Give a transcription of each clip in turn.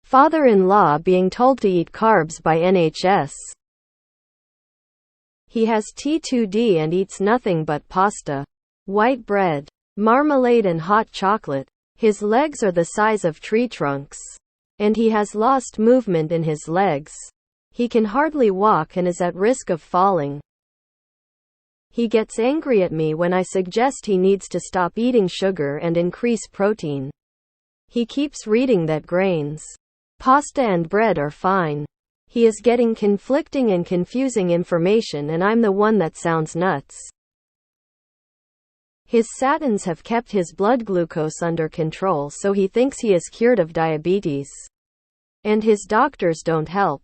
Father-in-law being told to eat carbs by NHS. He has T2D and eats nothing but pasta, white bread, marmalade and hot chocolate. His legs are the size of tree trunks. And he has lost movement in his legs. He can hardly walk and is at risk of falling. He gets angry at me when I suggest he needs to stop eating sugar and increase protein. He keeps reading that grains, pasta and bread are fine. He is getting conflicting and confusing information and I'm the one that sounds nuts. His statins have kept his blood glucose under control, so he thinks he is cured of diabetes. And his doctors don't help.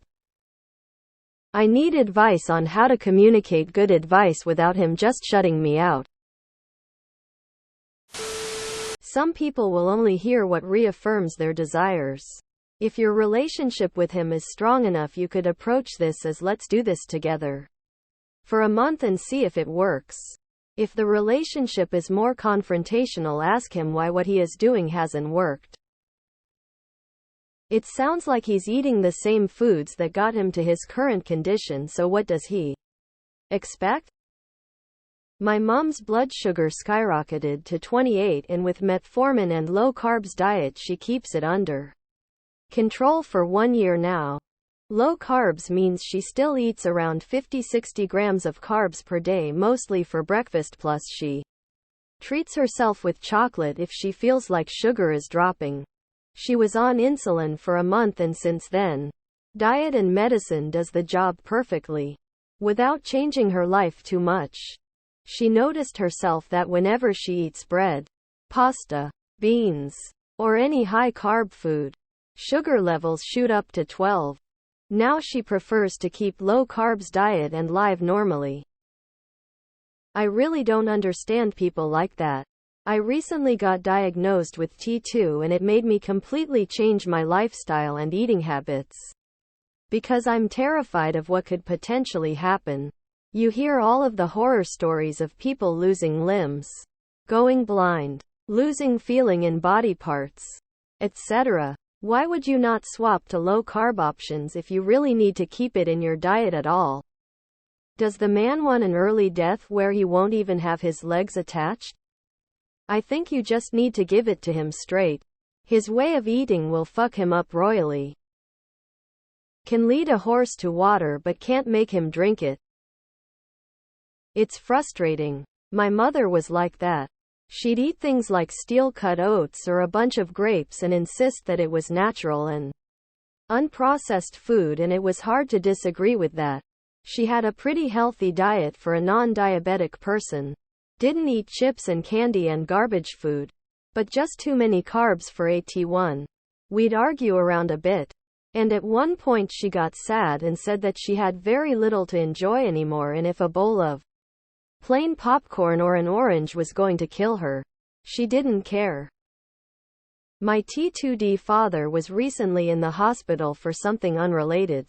I need advice on how to communicate good advice without him just shutting me out. Some people will only hear what reaffirms their desires. If your relationship with him is strong enough, you could approach this as let's do this together for a month and see if it works. If the relationship is more confrontational, ask him why what he is doing hasn't worked. It sounds like he's eating the same foods that got him to his current condition, so what does he expect? My mom's blood sugar skyrocketed to 28 and with metformin and low carbs diet she keeps it under control for 1 year now. Low carbs means she still eats around 50-60 grams of carbs per day, mostly for breakfast, plus she treats herself with chocolate if she feels like sugar is dropping. She was on insulin for a month and since then, diet and medicine does the job perfectly, without changing her life too much. She noticed herself that whenever she eats bread, pasta, beans, or any high-carb food, sugar levels shoot up to 12. Now she prefers to keep low-carbs diet and live normally. I really don't understand people like that. I recently got diagnosed with T2 and it made me completely change my lifestyle and eating habits. Because I'm terrified of what could potentially happen. You hear all of the horror stories of people losing limbs, going blind, losing feeling in body parts, etc. Why would you not swap to low-carb options if you really need to keep it in your diet at all? Does the man want an early death where he won't even have his legs attached? I think you just need to give it to him straight. His way of eating will fuck him up royally. Can lead a horse to water but can't make him drink it. It's frustrating. My mother was like that. She'd eat things like steel-cut oats or a bunch of grapes and insist that it was natural and unprocessed food, and it was hard to disagree with that. She had a pretty healthy diet for a non-diabetic person. Didn't eat chips and candy and garbage food, but just too many carbs for AT1. We'd argue around a bit, and at one point she got sad and said that she had very little to enjoy anymore, and if a bowl of plain popcorn or an orange was going to kill her, she didn't care. My T2D father was recently in the hospital for something unrelated.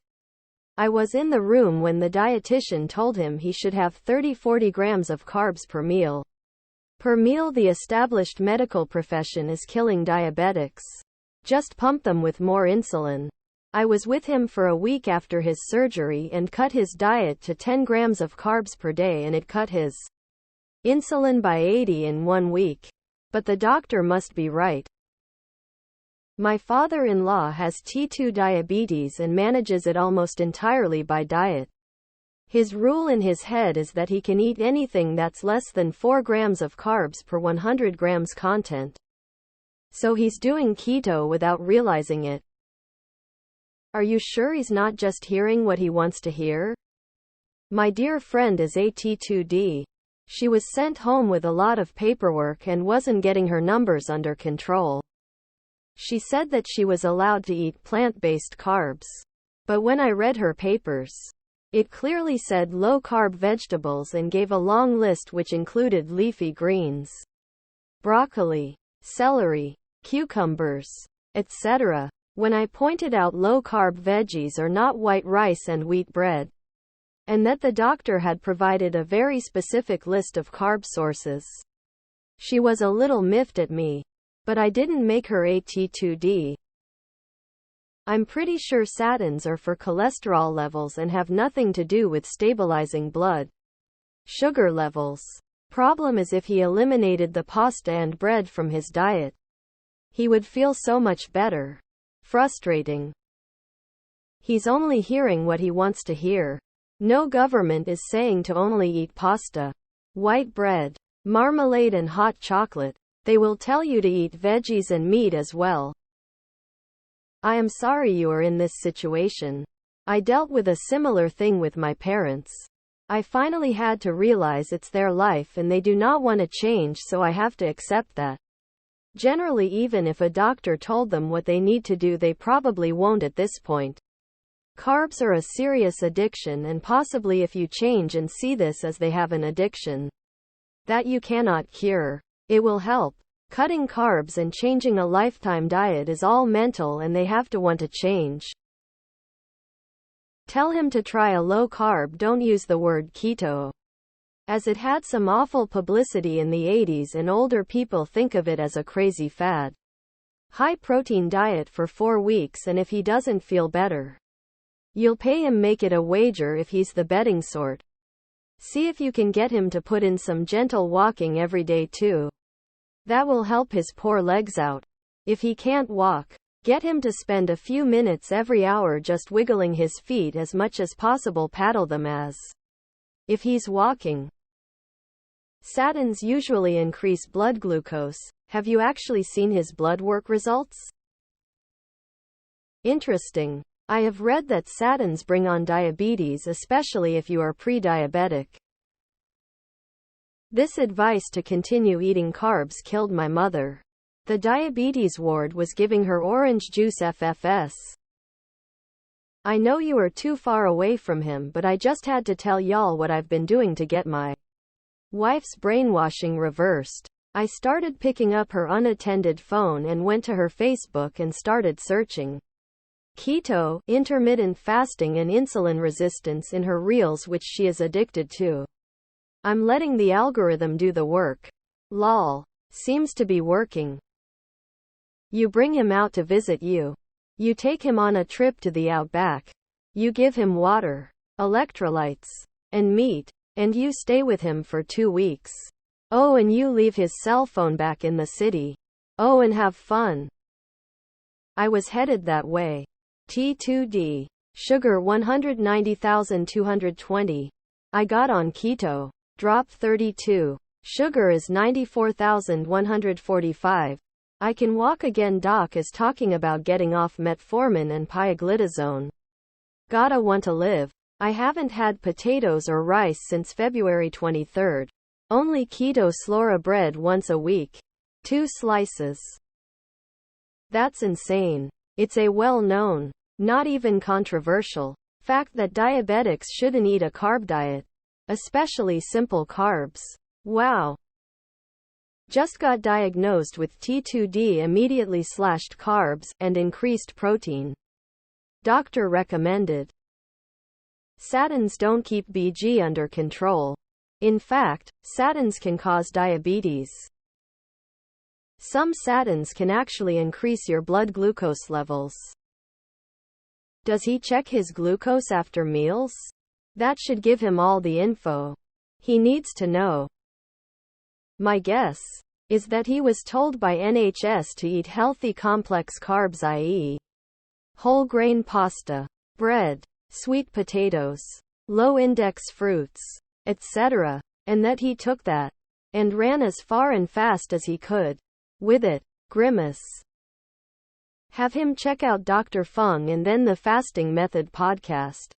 I was in the room when the dietitian told him he should have 30-40 grams of carbs per meal. The established medical profession is killing diabetics. Just pump them with more insulin. I was with him for a week after his surgery and cut his diet to 10 grams of carbs per day, and it cut his insulin by 80 in 1 week. But the doctor must be right. My father-in-law has T2 diabetes and manages it almost entirely by diet. His rule in his head is that he can eat anything that's less than 4 grams of carbs per 100 grams content. So he's doing keto without realizing it. Are you sure he's not just hearing what he wants to hear? My dear friend is AT2D. She was sent home with a lot of paperwork and wasn't getting her numbers under control. She said that she was allowed to eat plant-based carbs. But when I read her papers, it clearly said low-carb vegetables and gave a long list which included leafy greens, broccoli, celery, cucumbers, etc. When I pointed out low-carb veggies are not white rice and wheat bread, and that the doctor had provided a very specific list of carb sources, she was a little miffed at me. But I didn't make her AT2D. I'm pretty sure statins are for cholesterol levels and have nothing to do with stabilizing blood sugar levels. Problem is, if he eliminated the pasta and bread from his diet, he would feel so much better. Frustrating. He's only hearing what he wants to hear. No government is saying to only eat pasta, white bread, marmalade and hot chocolate. They will tell you to eat veggies and meat as well. I am sorry you are in this situation. I dealt with a similar thing with my parents. I finally had to realize it's their life and they do not want to change, so I have to accept that. Generally, even if a doctor told them what they need to do, they probably won't at this point. Carbs are a serious addiction, and possibly if you change and see this as they have an addiction that you cannot cure, it will help. Cutting carbs and changing a lifetime diet is all mental, and they have to want to change. Tell him to try a low carb. Don't use the word keto, as it had some awful publicity in the 80s and older people think of it as a crazy fad. High protein diet for 4 weeks, and if he doesn't feel better, you'll pay him. Make it a wager if he's the betting sort. See if you can get him to put in some gentle walking every day too. That will help his poor legs out. If he can't walk, get him to spend a few minutes every hour just wiggling his feet as much as possible. Paddle them as if he's walking. Statins usually increase blood glucose. Have you actually seen his blood work results? Interesting. I have read that statins bring on diabetes, especially if you are pre-diabetic. This advice to continue eating carbs killed my mother. The diabetes ward was giving her orange juice FFS. I know you are too far away from him, but I just had to tell y'all what I've been doing to get my wife's brainwashing reversed. I started picking up her unattended phone and went to her Facebook and started searching keto, intermittent fasting and insulin resistance in her reels, which she is addicted to. I'm letting the algorithm do the work. Lol. Seems to be working. You bring him out to visit you. You take him on a trip to the outback. You give him water, electrolytes, and meat, and you stay with him for 2 weeks. Oh, and you leave his cell phone back in the city. Oh, and have fun. I was headed that way. T2D. Sugar 190,220. I got on keto. Drop 32. Sugar is 94,145. I can walk again. Doc is talking about getting off metformin and pioglitazone. Gotta want to live. I haven't had potatoes or rice since February 23rd. Only keto slora bread once a week. 2 slices. That's insane. It's a well-known, not even controversial, fact that diabetics shouldn't eat a carb diet, especially simple carbs. Wow. Just got diagnosed with T2D, immediately slashed carbs and increased protein. Doctor recommended. Statins don't keep BG under control. In fact, statins can cause diabetes. Some statins can actually increase your blood glucose levels. Does he check his glucose after meals? That should give him all the info he needs to know. My guess is that he was told by NHS to eat healthy complex carbs, i.e., whole grain pasta, bread, sweet potatoes, low index fruits, etc., and that he took that and ran as far and fast as he could with it. Grimace. Have him check out Dr. Fung and then the Fasting Method podcast.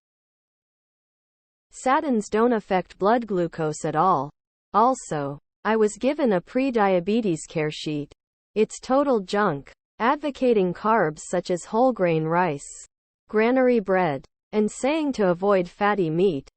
Statins don't affect blood glucose at all. Also, I was given a pre-diabetes care sheet. It's total junk, advocating carbs such as whole grain rice, granary bread, and saying to avoid fatty meat.